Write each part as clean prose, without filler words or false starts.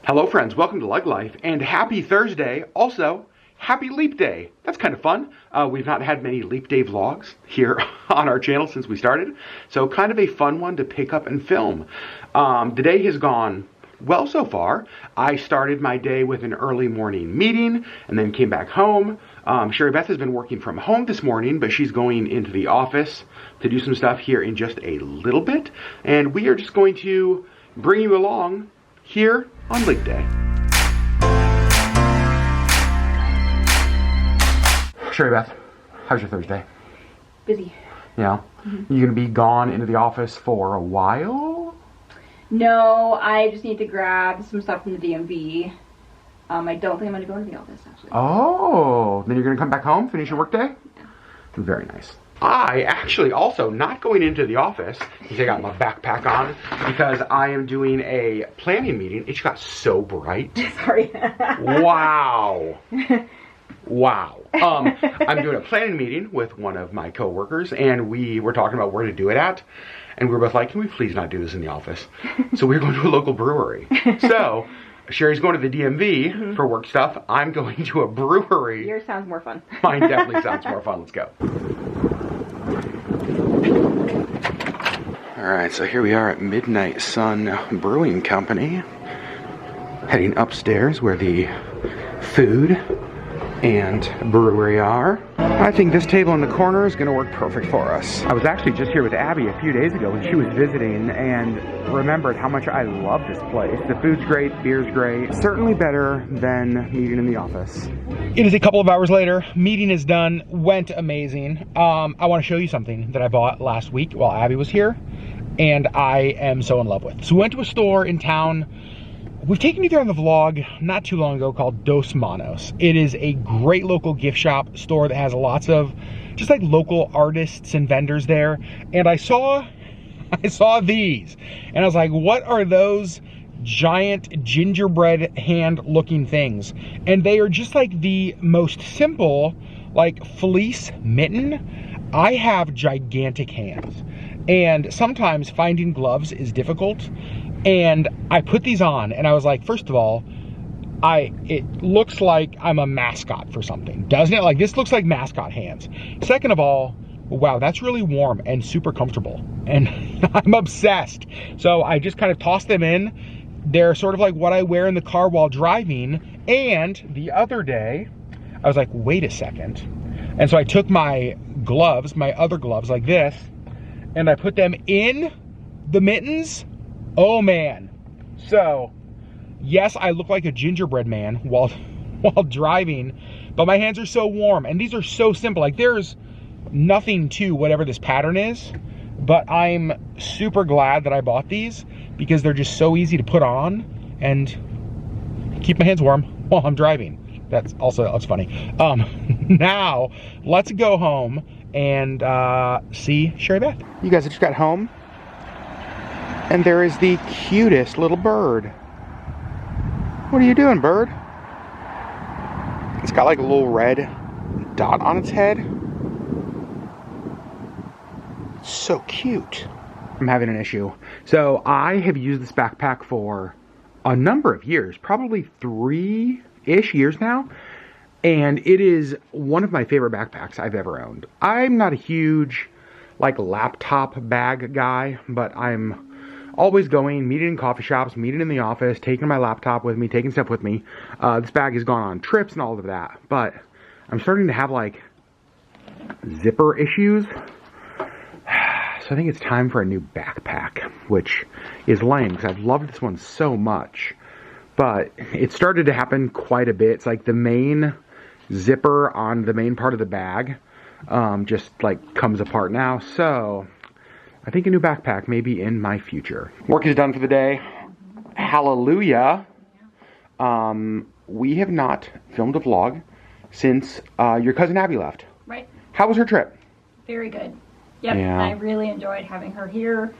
Hello friends, welcome to LeggLife, and happy Thursday. Also, happy Leap Day. That's kind of fun. We've not had many Leap Day vlogs here on our channel since we started, so kind of a fun one to pick up and film. The day has gone well so far. I started my day with an early morning meeting and then came back home. Sherri Beth has been working from home this morning, but she's going into the office to do some stuff here in just a little bit, and we are just going to bring you along here on Leap Day. Sherri Beth, how's your Thursday? Busy. Yeah? You gonna be gone into the office for a while? No, I just need to grab some stuff from the DMV. I don't think I'm gonna go into the office actually. Oh, then you're gonna come back home, finish your work day? Yeah. Very nice. I actually also not going into the office because I got my backpack on because I am doing a planning meeting. It just got so bright. Sorry. Wow. Wow. I'm doing a planning meeting with one of my coworkers, and we were talking about where to do it at, and we were both like, can we please not do this in the office? So we're going to a local brewery. So Sherri's going to the DMV for work stuff. I'm going to a brewery. Yours sounds more fun. Mine definitely sounds more fun. Let's go. Alright, so here we are at Midnight Sun Brewing Company. Heading upstairs where the food and brewery are. I think this table in the corner is going to work perfect for us. I was actually just here with Abby a few days ago when she was visiting and remembered how much I love this place. The food's great, beer's great. Certainly better than meeting in the office. It is a couple of hours later. Meeting is done. Went amazing. I want to show you something that I bought last week while Abby was here, and I am so in love with. So we went to a store in town. We've taken you there on the vlog not too long ago called Dos Manos. It is a great local gift shop store that has lots of just like local artists and vendors there. And I saw these and I was like, what are those giant gingerbread hand looking things? And they are just like the most simple like fleece mitten. I have gigantic hands and sometimes finding gloves is difficult. And I put these on and I was like, first of all, it looks like I'm a mascot for something, doesn't it? Like this looks like mascot hands. Second of all, wow, that's really warm and super comfortable. And I'm obsessed. So I just kind of tossed them in. They're sort of like what I wear in the car while driving. And the other day, I was like, wait a second. And so I took my gloves, my other gloves like this, and I put them in the mittens. Oh man. So, yes, I look like a gingerbread man while driving, but my hands are so warm and these are so simple. Like there's nothing to whatever this pattern is, but I'm super glad that I bought these because they're just so easy to put on and keep my hands warm while I'm driving. That's funny. Now let's go home and see Sherri Beth. You guys just got home. And there is the cutest little bird. What are you doing, bird? It's got like a little red dot on its head. It's so cute. I'm having an issue. So I have used this backpack for a number of years, probably 3-ish years now. And it is one of my favorite backpacks I've ever owned. I'm not a huge like laptop bag guy, but I'm always going, meeting in coffee shops, meeting in the office, taking my laptop with me, taking stuff with me. This bag has gone on trips and all of that, but I'm starting to have like zipper issues. So I think it's time for a new backpack, which is lame because I've loved this one so much, but it started to happen quite a bit. It's like the main zipper on the main part of the bag just like comes apart now. So I think a new backpack may be in my future. Work is done for the day. Hallelujah. We have not filmed a vlog since your cousin Abby left. Right. How was her trip? Very good. Yep. Yeah. I really enjoyed having her here.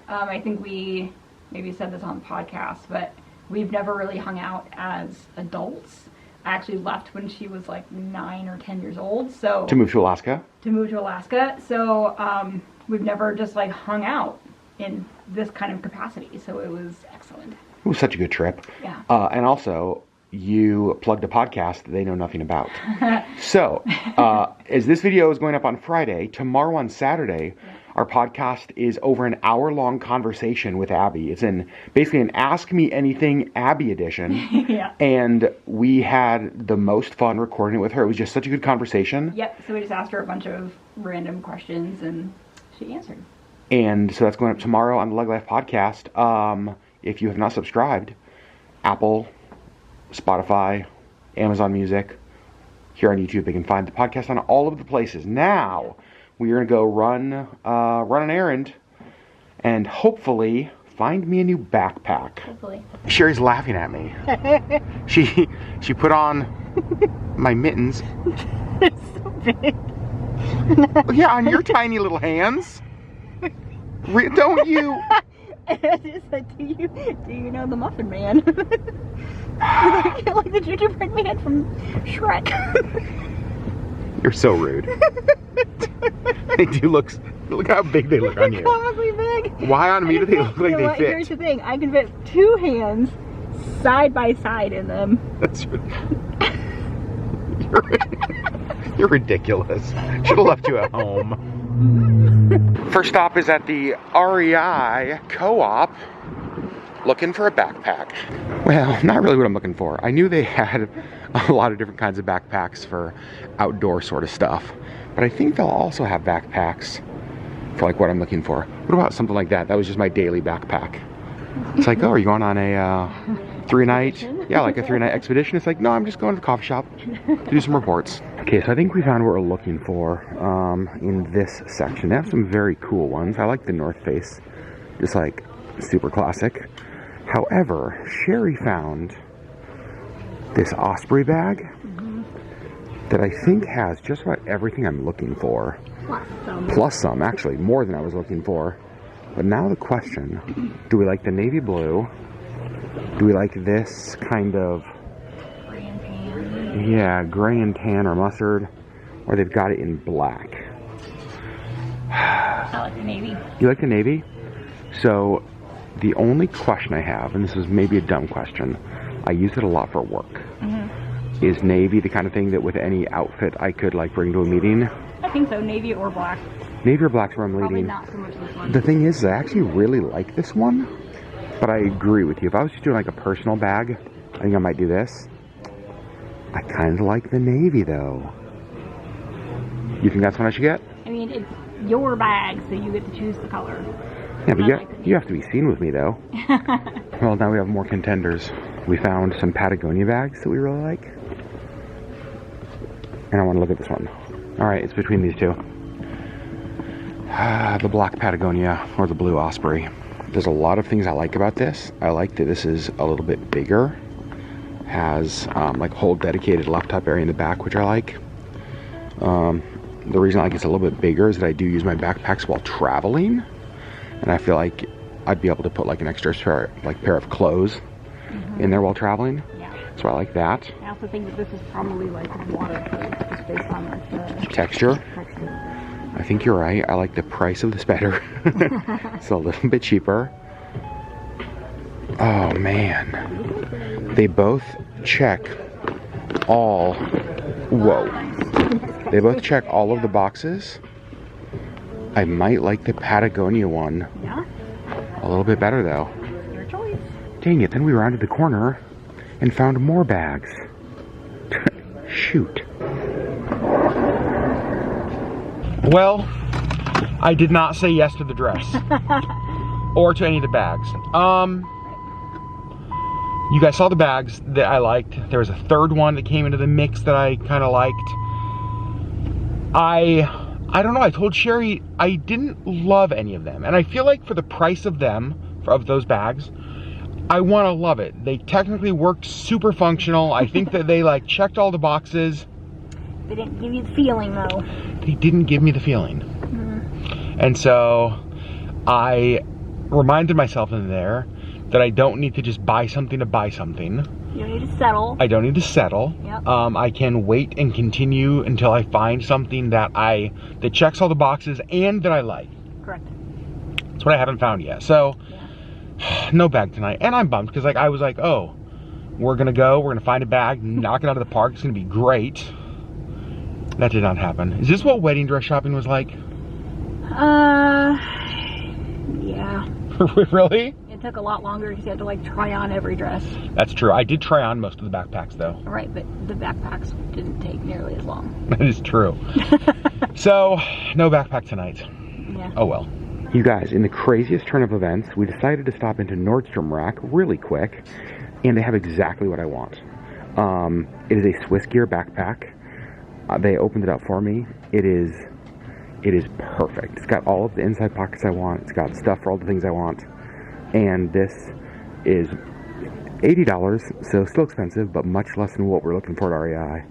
I think we maybe said this on the podcast, but we've never really hung out as adults. I actually left when she was like 9 or 10 years old. So To move to Alaska. So we've never just like hung out in this kind of capacity. So it was excellent. It was such a good trip. Yeah. And also, you plugged a podcast that they know nothing about. So, as this video is going up on Friday, tomorrow on Saturday, our podcast is over an hour-long conversation with Abby. It's basically an Ask Me Anything Abby edition. Yeah. And we had the most fun recording it with her. It was just such a good conversation. Yep. So we just asked her a bunch of random questions and she answered. And so that's going up tomorrow on the LeggLife podcast. If you have not subscribed, Apple, Spotify, Amazon Music, here on YouTube, they can find the podcast on all of the places. Now, we are going to go run an errand and hopefully find me a new backpack. Hopefully. Sherri's laughing at me. She put on my mittens. It's so big. Yeah, on your tiny little hands. Don't you? I just said, do you know the Muffin Man? like the gingerbread man from Shrek. You're so rude. They do look how big they look on you. Comically big. Why on me do they look like they fit? Here's the thing, I can fit 2 hands side by side in them. That's you're ridiculous. Should have left you at home. First stop is at the REI Co-op, looking for a backpack. Well, not really what I'm looking for. I knew they had a lot of different kinds of backpacks for outdoor sort of stuff, but I think they'll also have backpacks for like what I'm looking for. What about something like that? That was just my daily backpack. It's like, oh, are you going on a 3-night? Yeah, like a 3-night expedition. It's like, no, I'm just going to the coffee shop to do some reports. Okay, so I think we found what we're looking for in this section. They have some very cool ones. I like the North Face, just like super classic. However, Sherri found this Osprey bag that I think has just about everything I'm looking for. Plus some, actually, more than I was looking for. But now the question, do we like the navy blue? Do we like this kind of, Gray and tan. yeah, gray and tan or mustard? Or they've got it in black. I like the navy. You like the navy? So, the only question I have, and this is maybe a dumb question, I use it a lot for work. Is navy the kind of thing that with any outfit I could like bring to a meeting? I think so, navy or black. Navy or black's where I'm Probably leading. not so much this one. The thing is, I actually really like this one, but I agree with you. If I was just doing like a personal bag, I think I might do this. I kind of like the navy though. You think that's what I should get? I mean, it's your bag, so you get to choose the color. Yeah, but I like the you have to be seen with me though. Well, now we have more contenders. We found some Patagonia bags that we really like. And I want to look at this one. Alright, it's between these two. The black Patagonia or the blue Osprey. There's a lot of things I like about this. I like that this is a little bit bigger. Has like whole dedicated laptop area in the back, which I like. The reason I like it's a little bit bigger is that I do use my backpacks while traveling. And I feel like I'd be able to put like an extra pair of clothes in there while traveling. Yeah. So I like that. I also think that this is probably like waterproof, just based on like the Texture. I think you're right. I like the price of this better. It's a little bit cheaper. Oh man. They both check all... Whoa. They both check all of the boxes. I might like the Patagonia one Yeah. a little bit better though. Your choice. Dang it, then we rounded the corner and found more bags. Shoot. Well, I did not say yes to the dress. Or to any of the bags. You guys saw the bags that I liked. There was a third one that came into the mix that I kind of liked. I don't know, I told Sherri I didn't love any of them. And I feel like for the price of them, of those bags, I want to love it. They technically worked super functional. I think that they like checked all the boxes. They didn't give you the feeling though. They didn't give me the feeling. And so I reminded myself in there that I don't need to just buy something to buy something. You don't need to settle. I don't need to settle. Yep. I can wait and continue until I find something that checks all the boxes and that I like. Correct. That's what I haven't found yet. So No bag tonight. And I'm bummed because like I was like, oh, we're gonna find a bag, knock it out of the park, it's gonna be great. That did not happen. Is this what wedding dress shopping was like? Yeah. Really? It took a lot longer because you had to like try on every dress. That's true. I did try on most of the backpacks though. Right, but the backpacks didn't take nearly as long. That is true. So, no backpack tonight. Yeah. Oh well. You guys, in the craziest turn of events, we decided to stop into Nordstrom Rack really quick, and they have exactly what I want. It is a Swiss Gear backpack. They opened it up for me. It is perfect. It's got all of the inside pockets I want. It's got stuff for all the things I want. And this is $80, so still expensive, but much less than what we're looking for at REI.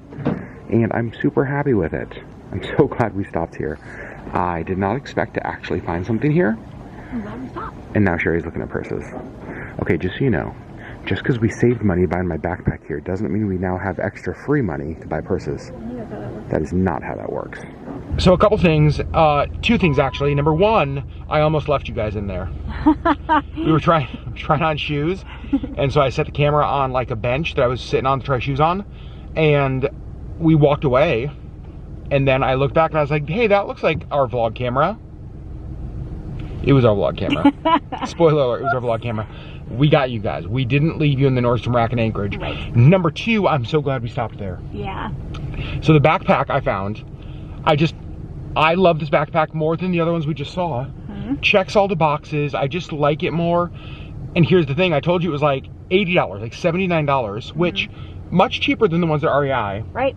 And I'm super happy with it. I'm so glad we stopped here. I did not expect to actually find something here. I'm glad we stopped. And now Sherri's looking at purses. Okay, just so you know, just because we saved money buying my backpack here doesn't mean we now have extra free money to buy purses. That is not how that works. So a couple things, two things actually. Number one, I almost left you guys in there. We were trying on shoes, and so I set the camera on like a bench that I was sitting on to try shoes on, and we walked away, and then I looked back and I was like, hey, that looks like our vlog camera. It was our vlog camera. Spoiler alert, it was our vlog camera. We got you guys. We didn't leave you in the Nordstrom Rack in Anchorage. Right. Number two, I'm so glad we stopped there. Yeah. So the backpack I found, I love this backpack more than the other ones we just saw. Mm-hmm. Checks all the boxes. I just like it more. And here's the thing, I told you it was like $80, like $79, which much cheaper than the ones at REI. Right.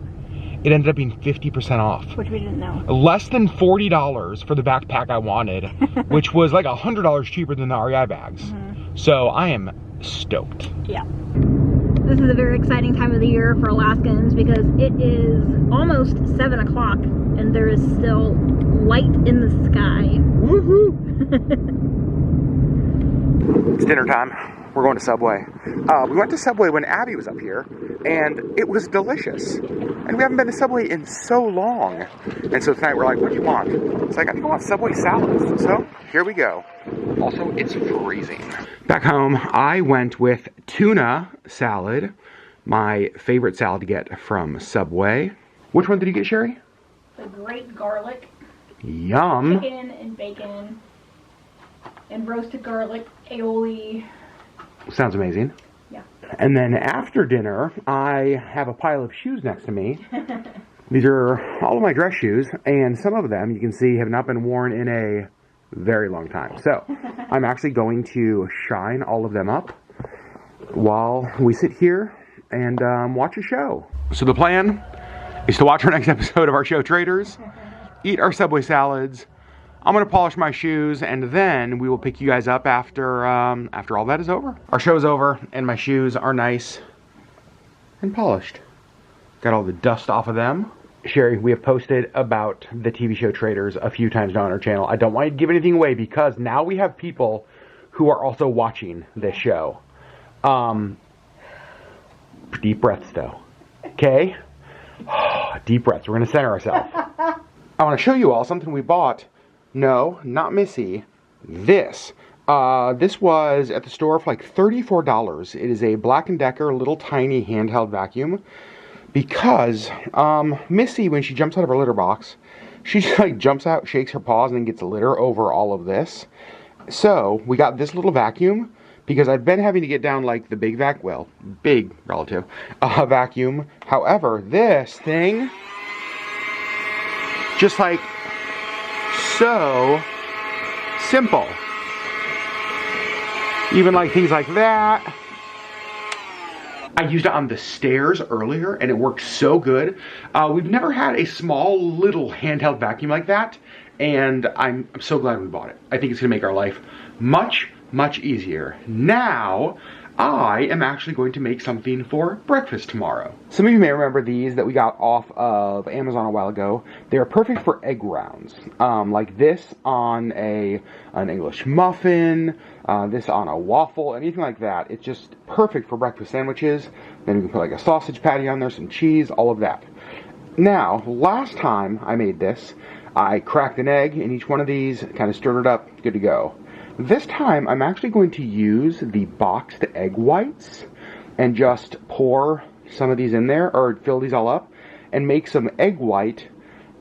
It ended up being 50% off. Which we didn't know. Less than $40 for the backpack I wanted, which was like $100 cheaper than the REI bags. Mm-hmm. So I am stoked. Yeah. This is a very exciting time of the year for Alaskans because it is almost 7 o'clock and there is still light in the sky. Woohoo! It's dinner time. We're going to Subway. We went to Subway when Abby was up here, and it was delicious. And we haven't been to Subway in so long. And so tonight we're like, what do you want? It's like, I think I want Subway salads. So here we go. Also, it's freezing. Back home, I went with tuna salad, my favorite salad to get from Subway. Which one did you get, Sherri? The great garlic. Yum. Chicken and bacon and roasted garlic aioli. Sounds amazing. Yeah. And then after dinner, I have a pile of shoes next to me. These are all of my dress shoes, and some of them, you can see, have not been worn in a very long time. So I'm actually going to shine all of them up while we sit here and watch a show. So the plan is to watch our next episode of our show Traders, eat our Subway salads. I'm gonna polish my shoes, and then we will pick you guys up after all that is over. Our show's over, and my shoes are nice and polished. Got all the dust off of them. Sherri, we have posted about the TV show Traders a few times now on our channel. I don't want you to give anything away because now we have people who are also watching this show. Deep breaths though, okay? Deep breaths, we're gonna center ourselves. I wanna show you all something we bought. No, not Missy. This. This was at the store for like $34. It is a Black & Decker little tiny handheld vacuum. Because Missy, when she jumps out of her litter box, she just like jumps out, shakes her paws, and then gets litter over all of this. So we got this little vacuum because I've been having to get down like the big big relative vacuum. However, this thing just like so simple. Even like things like that. I used it on the stairs earlier and it worked so good. We've never had a small little handheld vacuum like that, and I'm so glad we bought it. I think it's gonna make our life much, much easier. Now, I am actually going to make something for breakfast tomorrow. Some of you may remember these that we got off of Amazon a while ago. They're perfect for egg rounds. Like this on an English muffin, this on a waffle, anything like that. It's just perfect for breakfast sandwiches. Then you can put like a sausage patty on there, some cheese, all of that. Now, last time I made this, I cracked an egg in each one of these, kind of stirred it up, good to go. This time, I'm actually going to use the boxed egg whites and just pour some of these in there, or fill these all up, and make some egg white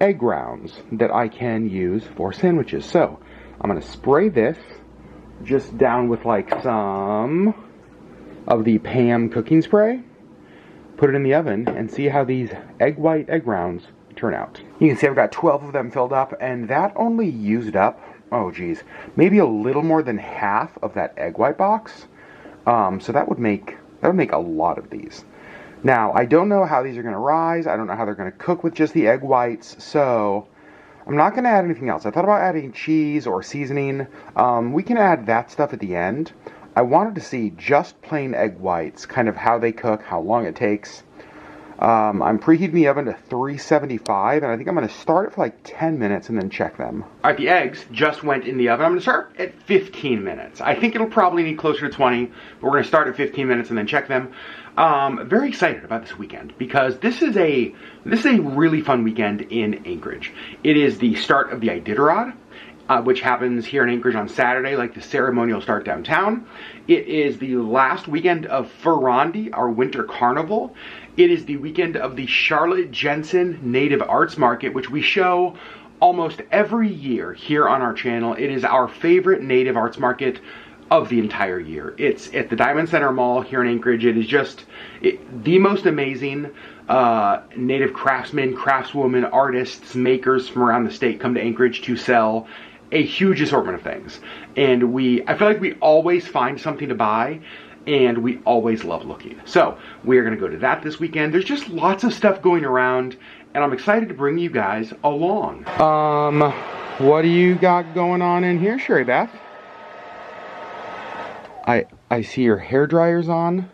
egg rounds that I can use for sandwiches. So, I'm going to spray this just down with like some of the Pam cooking spray, put it in the oven, and see how these egg white egg rounds turn out. You can see I've got 12 of them filled up, and that only used up, oh geez, maybe a little more than half of that egg white box. So that would make a lot of these. Now, I don't know how these are going to rise. I don't know how they're going to cook with just the egg whites, so I'm not going to add anything else. I thought about adding cheese or seasoning. We can add that stuff at the end. I wanted to see just plain egg whites, kind of how they cook, how long it takes. I'm preheating the oven to 375, and I think I'm going to start it for like 10 minutes and then check them. All right, the eggs just went in the oven. I'm going to start at 15 minutes. I think it'll probably need closer to 20, but we're going to start at 15 minutes and then check them. Very excited about this weekend because this is a really fun weekend in Anchorage. It is the start of the Iditarod, which happens here in Anchorage on Saturday, like the ceremonial start downtown. It is the last weekend of Ferrandi, our winter carnival. It is the weekend of the Charlotte Jensen Native Arts Market, which we show almost every year here on our channel. It is our favorite native arts market of the entire year. It's at the Diamond Center Mall here in Anchorage. It is just the most amazing native craftsmen, craftswomen, artists, makers from around the state come to Anchorage to sell a huge assortment of things. And I feel like we always find something to buy, and we always love looking. So we are going to go to that this weekend. There's just lots of stuff going around, and I'm excited to bring you guys along. What do you got going on in here, Sherri Beth? I see your hair dryer's on.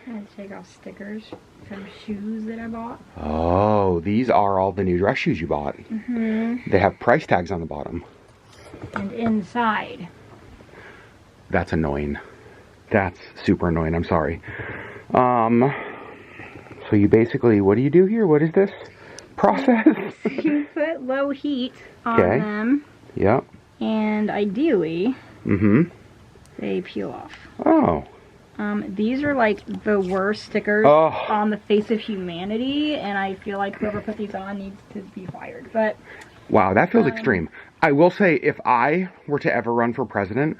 Trying to take off stickers from shoes that I bought. Oh, these are all the new dress shoes you bought. Mm-hmm. They have price tags on the bottom. And inside. That's annoying. That's super annoying. I'm sorry. So you basically, what do you do here? What is this process? You put low heat on them. Yep. And ideally, they peel off. Oh. These are like the worst stickers on the face of humanity, and I feel like whoever put these on needs to be fired. But wow, that feels extreme. I will say, if I were to ever run for president,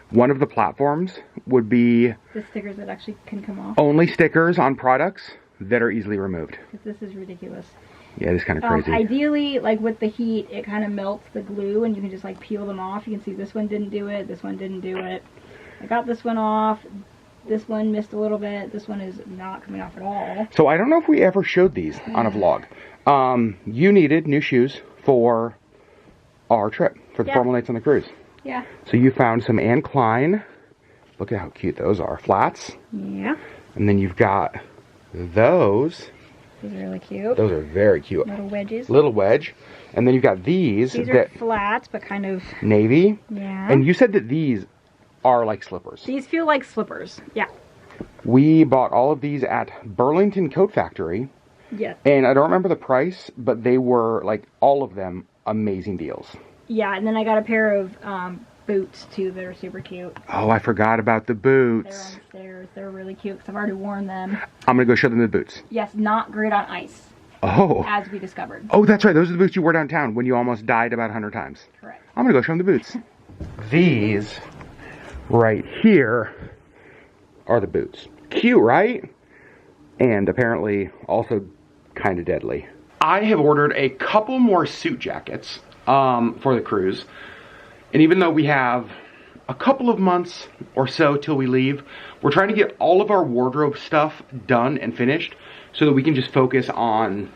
one of the platforms would be the stickers that actually can come off. Only stickers on products that are easily removed. Because this is ridiculous. Yeah, it is kind of crazy. Ideally, like with the heat, it kind of melts the glue, and you can just like peel them off. You can see this one didn't do it, this one didn't do it. I got this one off. This one missed a little bit. This one is not coming off at all. So I don't know if we ever showed these on a vlog. You needed new shoes for our trip, for the formal nights on the cruise. Yeah. So you found some Anne Klein. Look at how cute those are. Flats. Yeah. And then you've got those. These are really cute. Those are very cute. Little wedges. Little wedge. And then you've got these. These are flats, but kind of navy. Yeah. And you said that these are like slippers. These feel like slippers. Yeah. We bought all of these at Burlington Coat Factory. Yes. And I don't remember the price, but they were, like, all of them amazing deals. Yeah, and then I got a pair of boots, too, that are super cute. Oh, I forgot about the boots. They're on stairs. They're really cute, because I've already worn them. I'm going to go show them the boots. Yes, not great on ice. Oh. As we discovered. Oh, that's right. Those are the boots you wore downtown when you almost died about 100 times. Correct. I'm going to go show them the boots. These right here are the boots. Cute, right? And apparently also kind of deadly. I have ordered a couple more suit jackets for the cruise. And even though we have a couple of months or so till we leave, we're trying to get all of our wardrobe stuff done and finished so that we can just focus on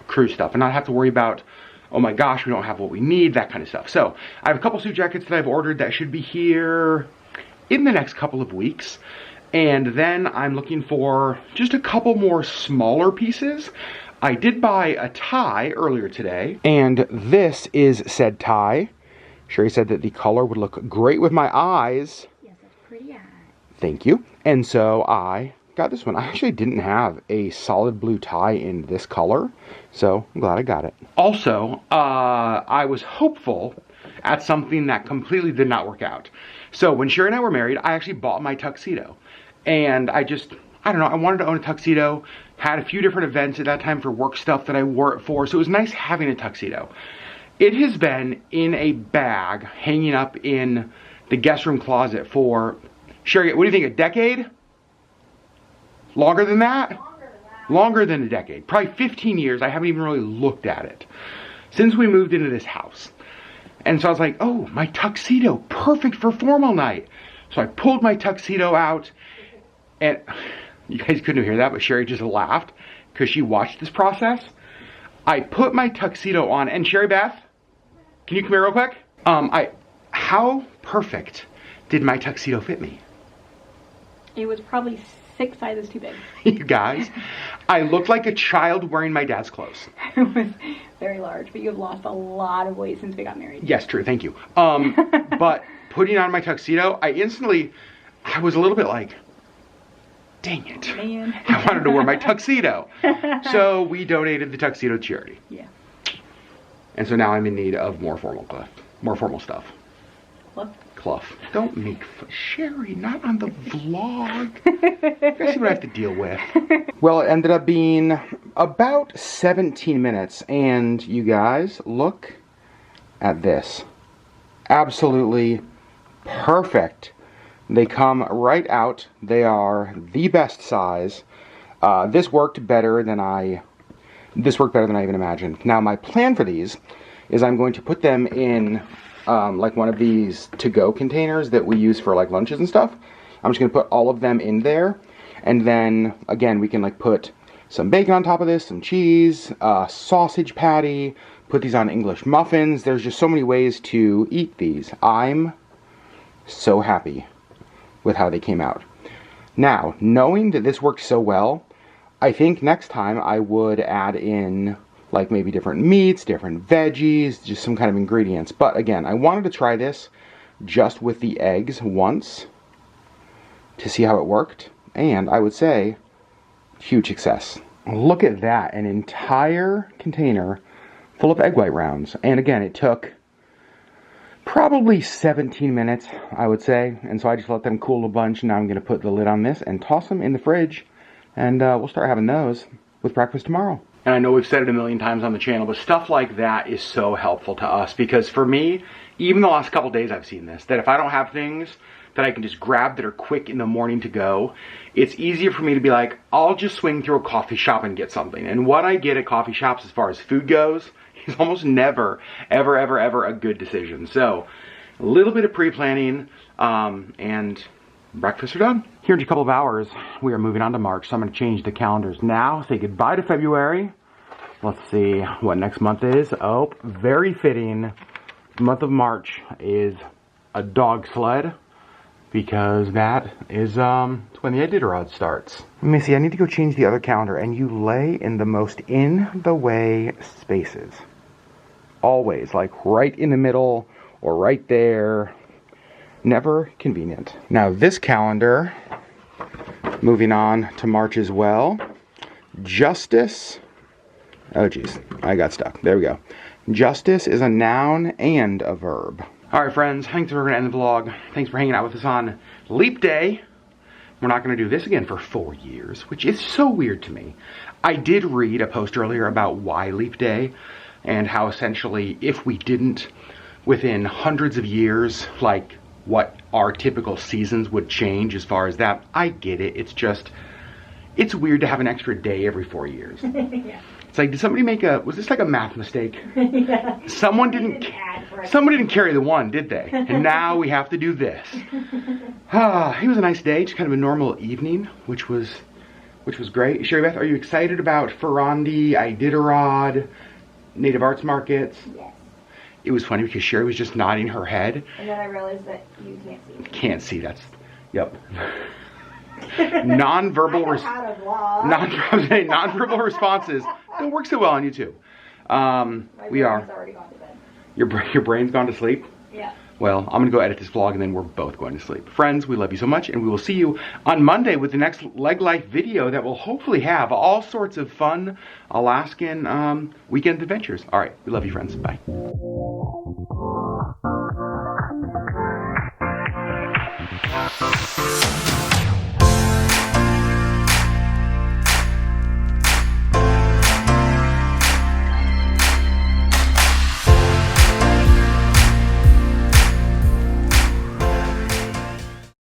cruise stuff and not have to worry about, oh my gosh, we don't have what we need, that kind of stuff. So I have a couple suit jackets that I've ordered that should be here in the next couple of weeks. And then I'm looking for just a couple more smaller pieces. I did buy a tie earlier today, and this is said tie. Sherri said that the color would look great with my eyes. Yes, that's pretty eyes. Thank you. And so I got this one. I actually didn't have a solid blue tie in this color, so I'm glad I got it. Also, I was hopeful at something that completely did not work out. So when Sherri and I were married, I actually bought my tuxedo. And I don't know, I wanted to own a tuxedo. Had a few different events at that time for work stuff that I wore it for. So it was nice having a tuxedo. It has been in a bag hanging up in the guest room closet for, Sherri, what do you think, a decade? Longer than that? Longer than a decade. Probably 15 years. I haven't even really looked at it since we moved into this house. And so I was like, oh, my tuxedo, perfect for formal night. So I pulled my tuxedo out, and you guys couldn't hear that, but Sherri just laughed because she watched this process. I put my tuxedo on, and Sherri Beth, can you come here real quick? How perfect did my tuxedo fit me? It was probably 6 sizes too big. You guys, I looked like a child wearing my dad's clothes. It was very large, but you have lost a lot of weight since we got married. Yes, true, thank you. But putting on my tuxedo, I was a little bit like, dang it. Man. I wanted to wear my tuxedo. So we donated the tuxedo to charity. Yeah. And so now I'm in need of more formal stuff. Look. Cluff. Don't make Sherri, not on the vlog. You guys see what I have to deal with. Well, it ended up being about 17 minutes, and you guys, look at this. Absolutely perfect. They come right out. They are the best size. This worked better than I even imagined. Now, my plan for these is I'm going to put them in like one of these to-go containers that we use for like lunches and stuff. I'm just going to put all of them in there. And then, again, we can like put some bacon on top of this, some cheese, sausage patty, put these on English muffins. There's just so many ways to eat these. I'm so happy with how they came out. Now, knowing that this worked so well, I think next time I would add in like maybe different meats, different veggies, just some kind of ingredients. But again, I wanted to try this just with the eggs once to see how it worked. And I would say, huge success. Look at that, an entire container full of egg white rounds. And again, it took probably 17 minutes, I would say. And so I just let them cool a bunch. Now I'm going to put the lid on this and toss them in the fridge. And we'll start having those with breakfast tomorrow. And I know we've said it a million times on the channel, but stuff like that is so helpful to us. Because for me, even the last couple days I've seen this, that if I don't have things that I can just grab that are quick in the morning to go, it's easier for me to be like, I'll just swing through a coffee shop and get something. And what I get at coffee shops as far as food goes is almost never, ever, ever, ever a good decision. So a little bit of pre-planning and breakfast are done. Here in a couple of hours, we are moving on to March, so I'm going to change the calendars now. Say goodbye to February. Let's see what next month is. Oh, very fitting. The month of March is a dog sled, because that is when the Iditarod starts. Let me see, I need to go change the other calendar, and you lay in the most in-the-way spaces. Always, like right in the middle or right there. Never convenient. Now this calendar, moving on to March as well. Justice. Oh geez, I got stuck. There we go. Justice is a noun and a verb. All right, friends, I think we're gonna end the vlog. Thanks for hanging out with us on Leap Day. We're not gonna do this again for 4 years, which is so weird to me. I did read a post earlier about why Leap Day, and how essentially if we didn't, within hundreds of years, like what our typical seasons would change as far as that. I get it. It's just, it's weird to have an extra day every 4 years. Yeah. It's like, did somebody was this like a math mistake? Yeah. Someone didn't carry the one, did they? And now we have to do this. It was a nice day, just kind of a normal evening, which was great. Sherri Beth, are you excited about Ferrandi, Iditarod, Native Arts Markets? Yes. It was funny because Sherri was just nodding her head. And then I realized that you can't see. Can't see, that's, yep. Non-verbal responses don't work so well on YouTube. We are. Already gone to bed. Your brain's gone to sleep? Yeah. Well, I'm going to go edit this vlog and then we're both going to sleep. Friends, we love you so much, and we will see you on Monday with the next LeggLife video that will hopefully have all sorts of fun Alaskan weekend adventures. All right, we love you, friends. Bye.